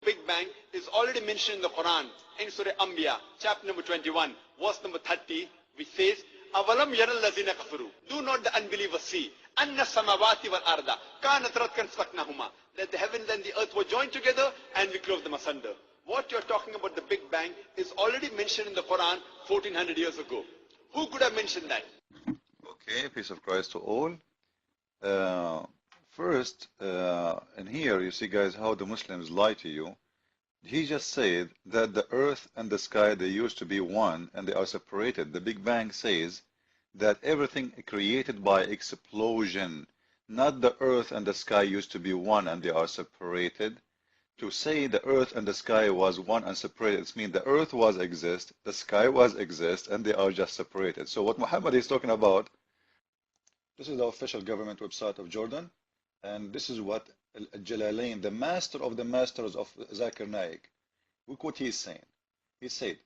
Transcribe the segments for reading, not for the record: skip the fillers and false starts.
Big Bang is already mentioned in the Quran in Surah Anbiya, chapter number 21, verse number 30, which says, Avalam yaral lazina kafaru. Do not the unbelievers see? Anna samawati wal arda kanat ratkan faknahuma. That the heavens and the earth were joined together and we closed them asunder. What you're talking about, the Big Bang, is already mentioned in the Quran 1400 years ago. Who could have mentioned that? Okay, peace of Christ to all. First, in here you see, guys, how the Muslims lie to you. He just said that the earth and the sky, they used to be one and they are separated. The Big Bang says that everything created by explosion, not the earth and the sky used to be one and they are separated. To say the earth and the sky was one and separated, it means the earth was exist, the sky was exist, and they are just separated. So what Muhammad is talking about, this is the official government website of Jordan, and this is what Jalalain, the master of the masters of Zakir Naik, look what he is saying. He said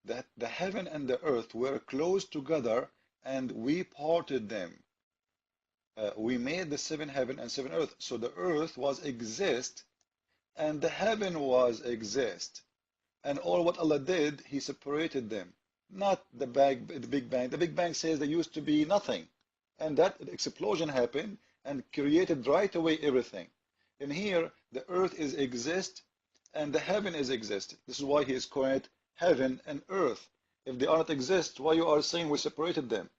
that the heaven and the earth were close together and we parted them. We made the seven heaven and seven earth. So the earth was exist and the heaven was exist. And all what Allah did, He separated them. Not the Big Bang. The Big Bang says there used to be nothing. And that explosion happened and created right away everything. In here, the earth is exist and the heaven is exist. This is why He is calling it heaven and earth. If they are not exist, why you are saying we separated them?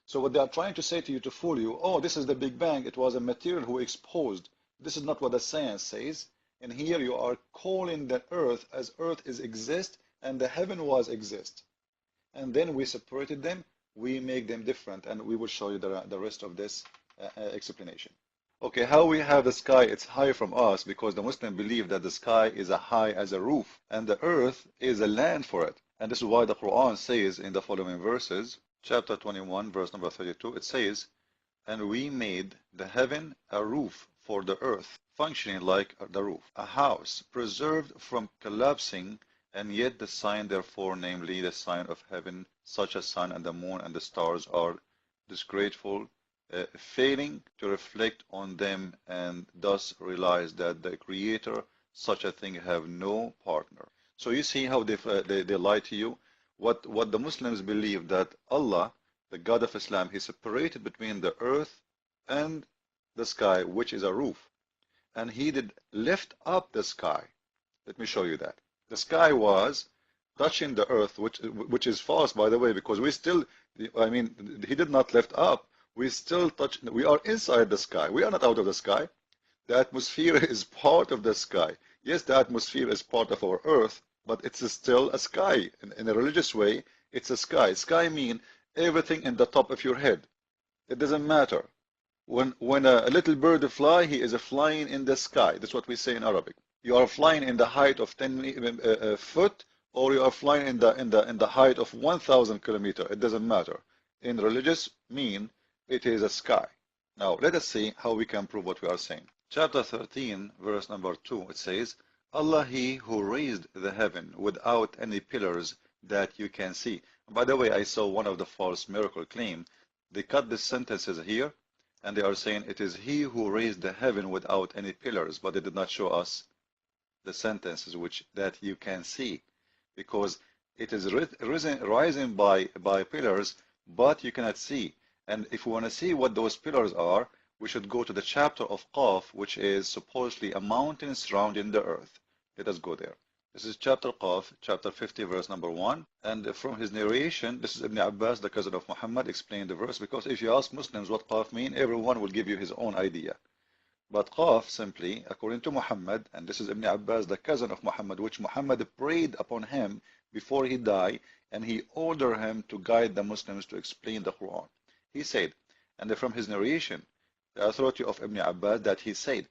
So what they are trying to say to you to fool you, oh, this is the Big Bang, it was a material who exposed. This is not what the science says. And here you are calling the earth as earth is exist and the heaven was exist. And then we separated them, we make them different, and we will show you the rest of this explanation. Okay, how we have the sky, it's high from us because the Muslims believe that the sky is as high as a roof and the earth is a land for it. And this is why the Quran says in the following verses, chapter 21, verse number 32, it says, and we made the heaven a roof for the earth, functioning like the roof, a house preserved from collapsing, and yet the sign therefore, namely the sign of heaven, such as sun and the moon and the stars, are disgraceful, failing to reflect on them and thus realize that the Creator, such a thing, have no partner. So you see how they lie to you. What the Muslims believe, that Allah, the God of Islam, He separated between the earth and the sky, which is a roof, and He did lift up the sky. Let me show you that. The sky was touching the earth, which is false, by the way, because we still, I mean, He did not lift up. We still touch, we are inside the sky. We are not out of the sky. The atmosphere is part of the sky. Yes, the atmosphere is part of our earth, but it's still a sky. In a religious way, it's a sky. Sky means everything in the top of your head. It doesn't matter. When a little bird fly, he is flying in the sky. That's what we say in Arabic. You are flying in the height of 10 foot, or you are flying in the height of 1,000 kilometers. It doesn't matter. In religious mean, it is a sky. Now, let us see how we can prove what we are saying. Chapter 13, verse number 2, it says, Allah, He who raised the heaven without any pillars that you can see. By the way, I saw one of the false miracle claim. They cut the sentences here, and they are saying it is He who raised the heaven without any pillars, but they did not show us the sentences that you can see, because it is rising by pillars, but you cannot see. And if we want to see what those pillars are, we should go to the chapter of Qaf, which is supposedly a mountain surrounding the earth. Let us go there. This is chapter Qaf, chapter 50, verse number 1. And from his narration, this is Ibn Abbas, the cousin of Muhammad, explained the verse, because if you ask Muslims what Qaf mean, everyone will give you his own idea. But Qaf simply, according to Muhammad, and this is Ibn Abbas, the cousin of Muhammad, which Muhammad prayed upon him before he died, and he ordered him to guide the Muslims to explain the Quran. He said, and from his narration, the authority of Ibn Abbas, that he said,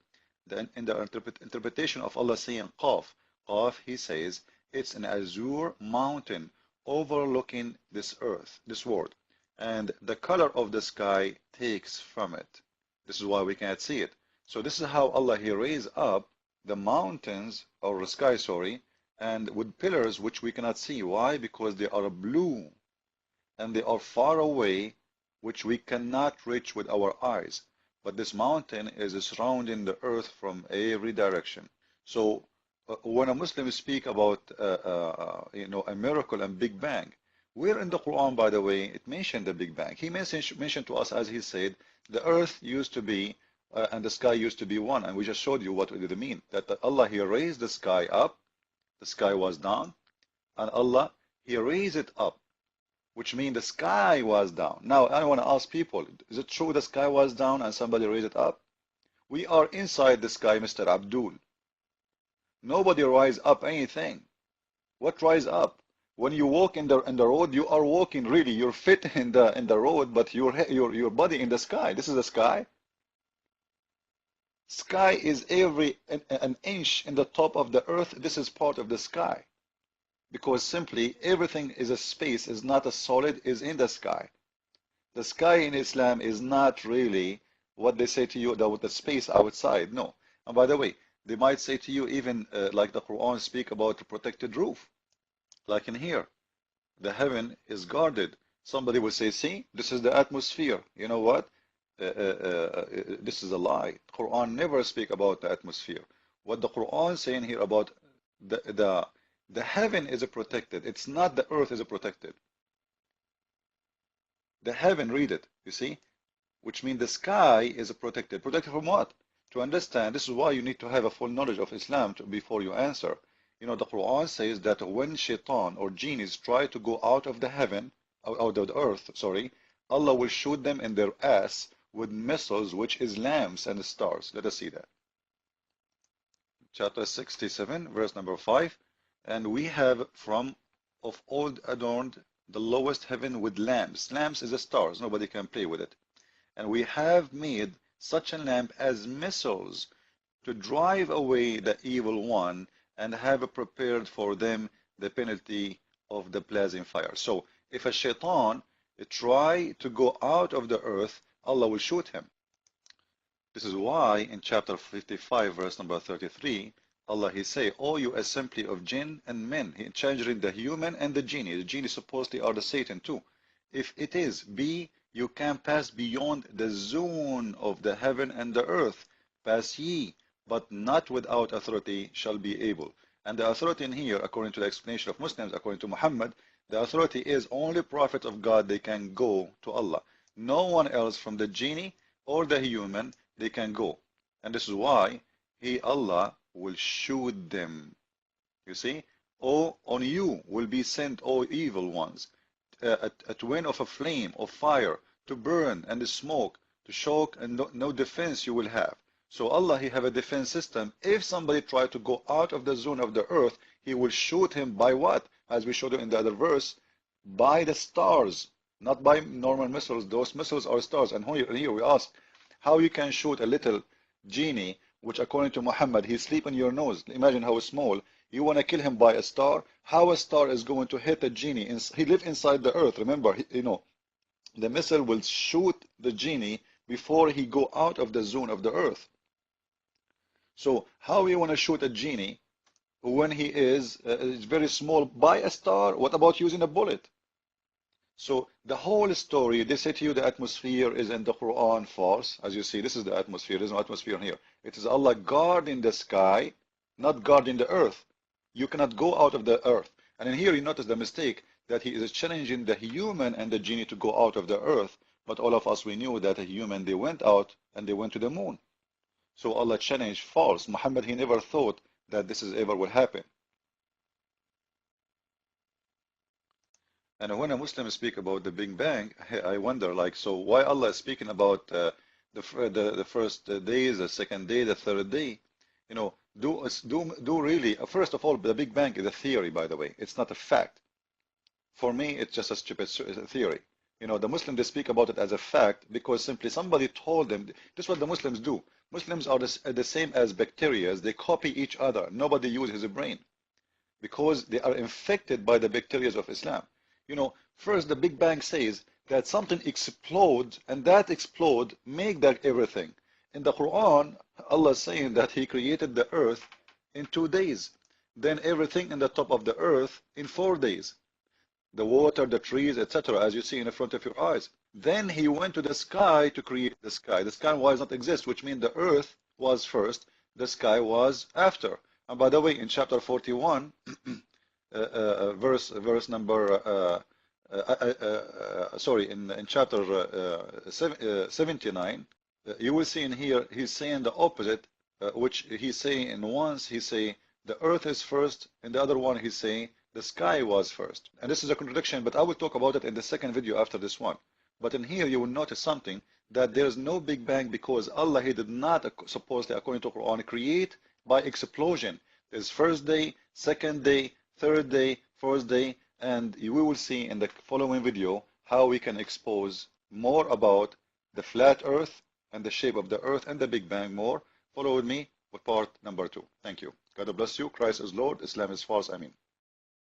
in the interpretation of Allah saying Qaf, Qaf, he says, it's an azure mountain overlooking this earth, this world, and the color of the sky takes from it. This is why we cannot see it. So this is how Allah, He raised up the mountains, or the sky, sorry, and with pillars which we cannot see. Why? Because they are blue, and they are far away, which we cannot reach with our eyes. But this mountain is surrounding the earth from every direction. So when a Muslim speak about a miracle and Big Bang, where in the Quran, by the way, it mentioned the Big Bang. He mentioned to us, as he said, the earth used to be and the sky used to be one, and we just showed you what it mean. That Allah, He raised the sky up, the sky was down, and Allah, He raised it up, which means the sky was down. Now, I want to ask people, is it true the sky was down and somebody raised it up? We are inside the sky, Mr. Abdul. Nobody rise up anything. What rise up? When you walk in the road, you are walking really. You're fit in the road, but your body in the sky. This is the sky. Sky is an inch in the top of the earth. This is part of the sky, because simply everything is a space, is not a solid, is in the sky. The sky in Islam is not really what they say to you, the space outside. No. And by the way, they might say to you, even like the Quran speak about a protected roof. Like in here, the heaven is guarded. Somebody will say, see, this is the atmosphere. You know what? This is a lie. Quran never speak about the atmosphere. What the Quran saying here about the heaven is protected. It's not the earth is protected. The heaven, read it, you see? Which means the sky is protected. Protected from what? To understand, this is why you need to have a full knowledge of Islam before you answer. You know, the Quran says that when shaitan or genies try to go out of the heaven, out of the earth, sorry, Allah will shoot them in their ass with missiles, which is lamps and stars. Let us see that. Chapter 67, verse number 5. And we have from of old adorned the lowest heaven with lamps. Lamps is the stars. Nobody can play with it. And we have made such a lamp as missiles to drive away the evil one, and have prepared for them the penalty of the blazing fire. So if a shaitan try to go out of the earth, Allah will shoot him. This is why in chapter 55, verse number 33, Allah He say, "O you assembly of jinn and men," He changing the human and the genie. The genie supposedly are the Satan too. If it is, be you can pass beyond the zone of the heaven and the earth. Pass ye, but not without authority shall be able. And the authority in here, according to the explanation of Muslims, according to Muhammad, the authority is only prophet of God, they can go to Allah. No one else from the genie or the human, they can go. And this is why Allah will shoot them. You see? "O on you will be sent, O evil ones, a twin of a flame of fire to burn and the smoke to shock, and no defense you will have." So Allah, He have a defense system. If somebody try to go out of the zone of the earth, He will shoot him by what? As we showed you in the other verse, by the stars, not by normal missiles. Those missiles are stars. And here we ask, how you can shoot a little genie, which according to Muhammad, he sleep in your nose. Imagine how small. You want to kill him by a star? How a star is going to hit a genie? He live inside the earth. Remember, the missile will shoot the genie before he go out of the zone of the earth. So how you want to shoot a genie when he is very small by a star? What about using a bullet? So the whole story, they say to you the atmosphere is in the Quran false. As you see, this is the atmosphere. There's no atmosphere here. It is Allah guarding the sky, not guarding the earth. You cannot go out of the earth. And in here you notice the mistake, that He is challenging the human and the genie to go out of the earth. But all of us, we knew that a human, they went out and they went to the moon. So Allah challenged false. Muhammad, he never thought that this is ever will happen. And when a Muslim speak about the Big Bang, I wonder, like, so why Allah is speaking about the first days, the second day, the third day? You know, do really, first of all, the Big Bang is a theory, by the way. It's not a fact. For me, it's just a stupid theory. You know, the Muslims, they speak about it as a fact because simply somebody told them. This is what the Muslims do. Muslims are the same as bacteria. They copy each other. Nobody uses his brain because they are infected by the bacteria of Islam. You know, first the Big Bang says that something explodes, and that explode make that everything. In the Quran, Allah is saying that He created the earth in 2 days. Then everything in the top of the earth in 4 days. The water, the trees, etc., as you see in the front of your eyes. Then He went to the sky to create the sky. The sky was not exist, which means the earth was first, the sky was after. And by the way, in chapter 41, verse number, sorry, in chapter 79, you will see in here, he's saying the opposite, which he's saying in once, he's saying the earth is first, and the other one he's saying the sky was first. And this is a contradiction, but I will talk about it in the second video after this one. But in here, you will notice something, that there is no Big Bang because Allah, He did not, supposedly, according to Quran, create by explosion. There's first day, second day, third day, fourth day, and we will see in the following video how we can expose more about the flat earth and the shape of the earth and the Big Bang more. Follow with me with part number 2. Thank you. God bless you. Christ is Lord. Islam is false. Ameen.